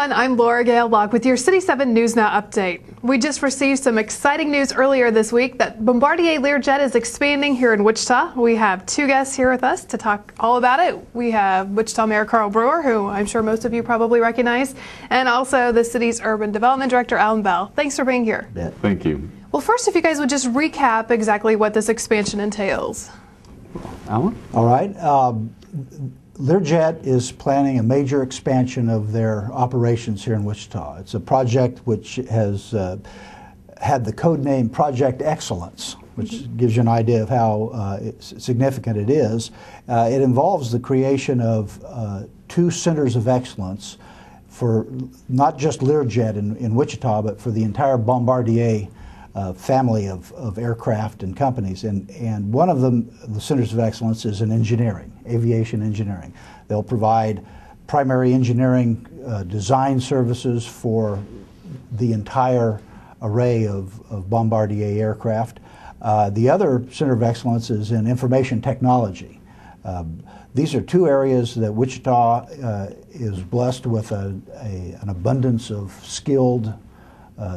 everyone, I'm Laura Gale Block with your City 7 News Now update. We just received some exciting news earlier this week that Bombardier Learjet is expanding here in Wichita. We have two guests here with us to talk all about it. We have Wichita Mayor Carl Brewer, who I'm sure most of you probably recognize, and also the city's Urban Development Director, Alan Bell. Thanks for being here. Yeah. Thank you. Well, first, if you guys would just recap exactly what this expansion entails. Alan? All right. Learjet is planning a major expansion of their operations here in Wichita. It's a project which has had the code name Project Excellence, which gives you an idea of how significant it is. It involves the creation of two centers of excellence for not just Learjet in Wichita, but for the entire Bombardier family of aircraft and companies, and one of them, the centers of excellence, is in engineering, aviation engineering. They'll provide primary engineering design services for the entire array of Bombardier aircraft. The other center of excellence is in information technology. These are two areas that Wichita is blessed with an abundance of skilled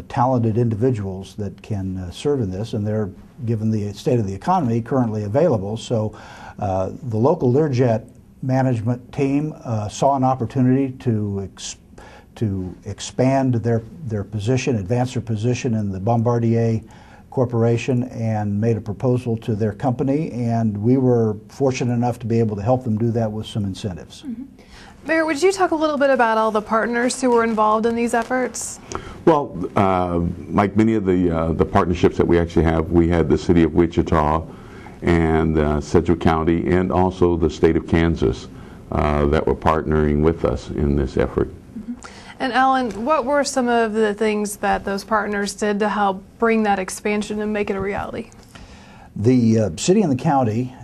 talented individuals that can serve in this, and they're, given the state of the economy, currently available. So the local Learjet management team saw an opportunity to expand their position, advance their position in the Bombardier Corporation, and made a proposal to their company, and we were fortunate enough to be able to help them do that with some incentives. Mm-hmm. Mayor, would you talk a little bit about all the partners who were involved in these efforts? Well, like many of the partnerships that we actually have, we had the City of Wichita and Sedgwick County and also the state of Kansas that were partnering with us in this effort. Mm-hmm. And Alan, what were some of the things that those partners did to help bring that expansion and make it a reality? The city and the county,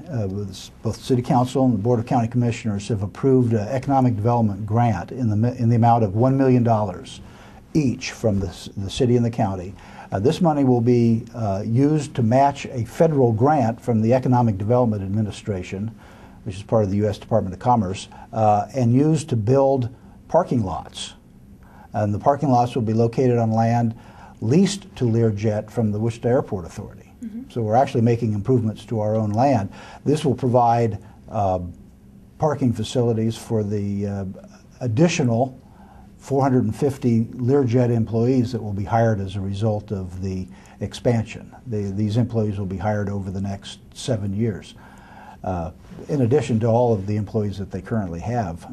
both City Council and the Board of County Commissioners, have approved an economic development grant in the amount of $1 million each from the city and the county. This money will be used to match a federal grant from the Economic Development Administration, which is part of the U.S. Department of Commerce, and used to build parking lots. And the parking lots will be located on land leased to Learjet from the Wichita Airport Authority. Mm-hmm. So we're actually making improvements to our own land. This will provide parking facilities for the additional 450 Learjet employees that will be hired as a result of the expansion. These employees will be hired over the next 7 years, in addition to all of the employees that they currently have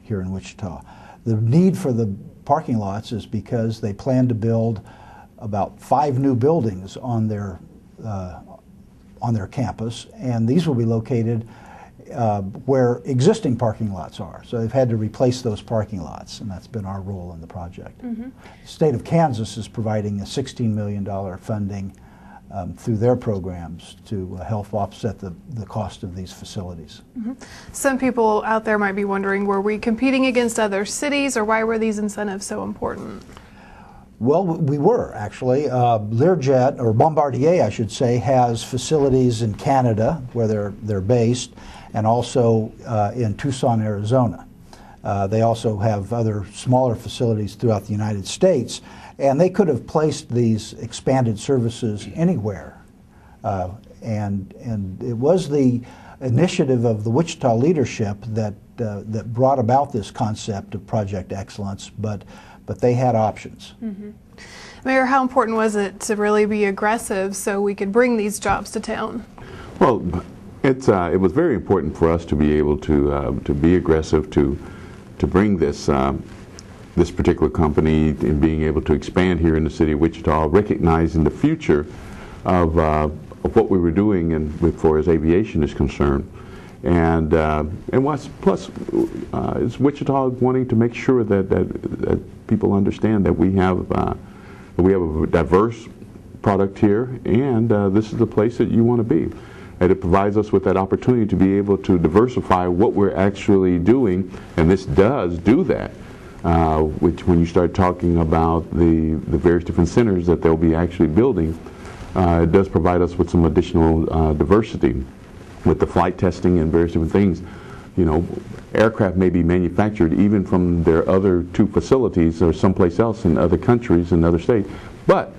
here in Wichita. The need for the parking lots is because they plan to build about 5 new buildings on their campus, and these will be located where existing parking lots are. So they've had to replace those parking lots, and that's been our role in the project. Mm-hmm. The state of Kansas is providing a $16 million funding through their programs to help offset the cost of these facilities. Mm-hmm. Some people out there might be wondering, were we competing against other cities, or why were these incentives so important? Well, we were, actually. Learjet, or Bombardier, I should say, has facilities in Canada, where they're based, and also in Tucson, Arizona. They also have other smaller facilities throughout the United States, and they could have placed these expanded services anywhere. And it was the initiative of the Wichita leadership that brought about this concept of Project Excellence, but they had options. Mm-hmm. Mayor, how important was it to really be aggressive so we could bring these jobs to town? Well, it was very important for us to be able to be aggressive, to bring this particular company and being able to expand here in the city of Wichita, recognizing the future of what we were doing as far as aviation is concerned. And plus is Wichita wanting to make sure that people understand that we have a diverse product here, and this is the place that you want to be. And it provides us with that opportunity to be able to diversify what we're actually doing, and this does do that. Which, when you start talking about the various different centers that they'll be actually building, it does provide us with some additional diversity with the flight testing and various different things. aircraft may be manufactured even from their other two facilities or someplace else in other countries and other states, but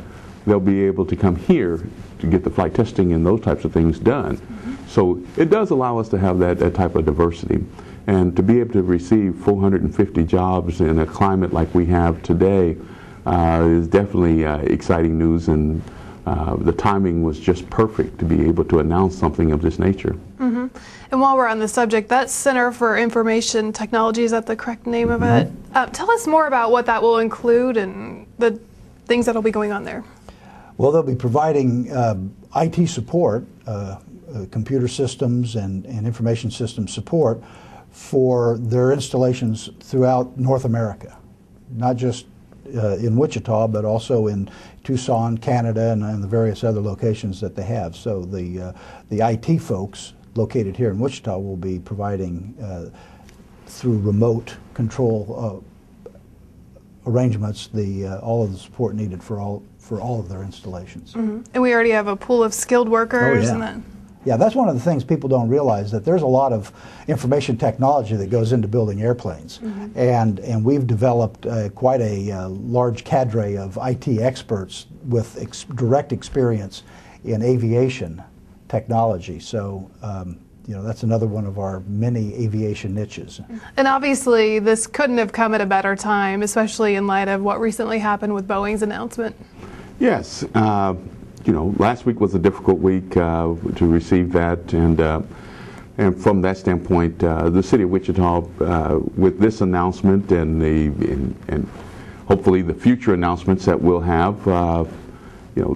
they'll be able to come here to get the flight testing and those types of things done. So it does allow us to have that type of diversity. And to be able to receive 450 jobs in a climate like we have today is definitely exciting news, and the timing was just perfect to be able to announce something of this nature. And while we're on the subject, that Center for Information Technology, is that the correct name of it? Tell us more about what that will include and the things that will be going on there. Well, they'll be providing IT support, computer systems and information system support for their installations throughout North America, not just in Wichita, but also in Tucson, Canada, and the various other locations that they have. So the IT folks located here in Wichita will be providing through remote control arrangements all of the support needed for all of their installations. And we already have a pool of skilled workers. Oh, yeah. And then Yeah, that's one of the things people don't realize, that there's a lot of information technology that goes into building airplanes. And we've developed quite a large cadre of IT experts with direct experience in aviation technology. So, that's another one of our many aviation niches. And obviously, this couldn't have come at a better time, especially in light of what recently happened with Boeing's announcement. Yes. Last week was a difficult week to receive that, and from that standpoint, the city of Wichita, with this announcement and hopefully the future announcements that we'll have,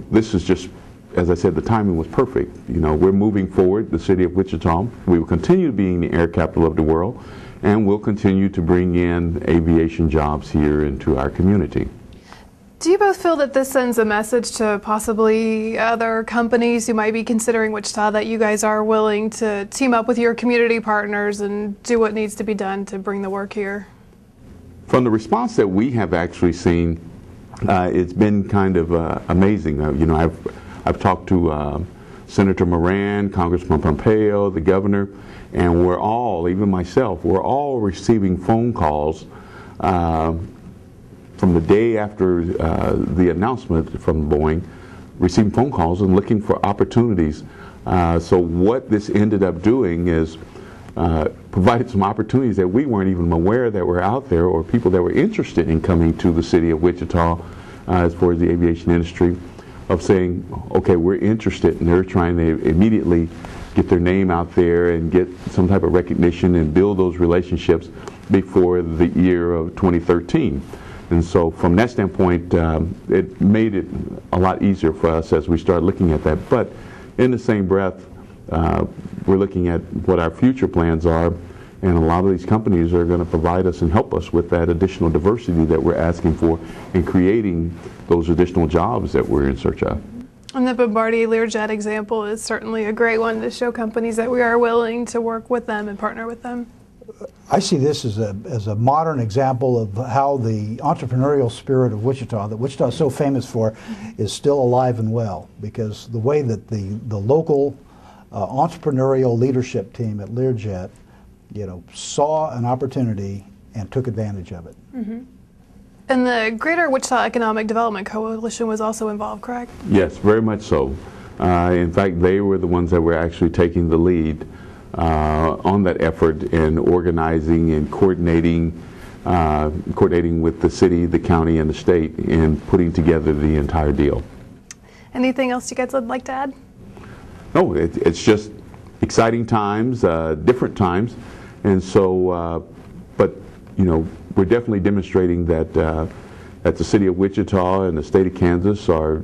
this is just, as I said, the timing was perfect. We're moving forward. The city of Wichita, we will continue being the air capital of the world, and we'll continue to bring in aviation jobs here into our community. Do you both feel that this sends a message to possibly other companies who might be considering Wichita, that you guys are willing to team up with your community partners and do what needs to be done to bring the work here? From the response that we have actually seen, it's been kind of amazing. I've talked to Senator Moran, Congressman Pompeo, the governor, and we're all, even myself, we're all receiving phone calls from the day after the announcement from Boeing, receiving phone calls and looking for opportunities. So what this ended up doing is provided some opportunities that we weren't even aware that were out there, or people that were interested in coming to the city of Wichita as far as the aviation industry, of saying, okay, we're interested, and they're trying to immediately get their name out there and get some type of recognition and build those relationships before the year of 2013. And so from that standpoint, it made it a lot easier for us as we start looking at that. But in the same breath, we're looking at what our future plans are, and a lot of these companies are going to provide us and help us with that additional diversity that we're asking for in creating those additional jobs that we're in search of. And the Bombardier Learjet example is certainly a great one to show companies that we are willing to work with them and partner with them. I see this as a modern example of how the entrepreneurial spirit of Wichita, that Wichita is so famous for, is still alive and well, because the way that the local entrepreneurial leadership team at Learjet, saw an opportunity and took advantage of it. And the Greater Wichita Economic Development Coalition was also involved, correct? Yes, very much so. In fact, they were the ones that were actually taking the lead on that effort in organizing and coordinating with the city, the county, and the state in putting together the entire deal. Anything else you guys would like to add? No, it's just exciting times, different times, and so, but we're definitely demonstrating that the city of Wichita and the state of Kansas are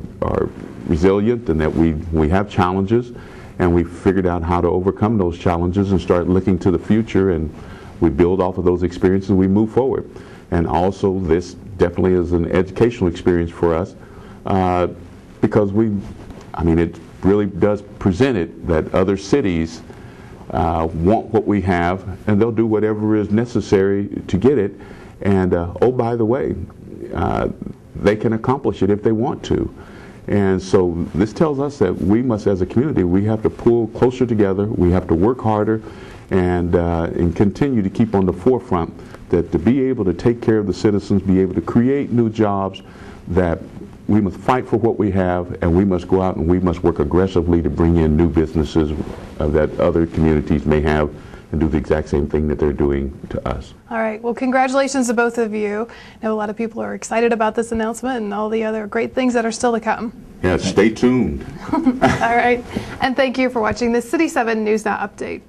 resilient, and that we have challenges, and we figured out how to overcome those challenges and start looking to the future, and we build off of those experiences and we move forward. And also, this definitely is an educational experience for us, because it really does present it that other cities want what we have, and they'll do whatever is necessary to get it. And oh, by the way, they can accomplish it if they want to. And so this tells us that we must, as a community, we have to pull closer together, we have to work harder, and continue to keep on the forefront, that to be able to take care of the citizens, be able to create new jobs, that we must fight for what we have, and we must go out and we must work aggressively to bring in new businesses that other communities may have and do the exact same thing that they're doing to us. All right. Well, congratulations to both of you. I know a lot of people are excited about this announcement and all the other great things that are still to come. Yeah, stay tuned. All right. And thank you for watching this City 7 News Now update.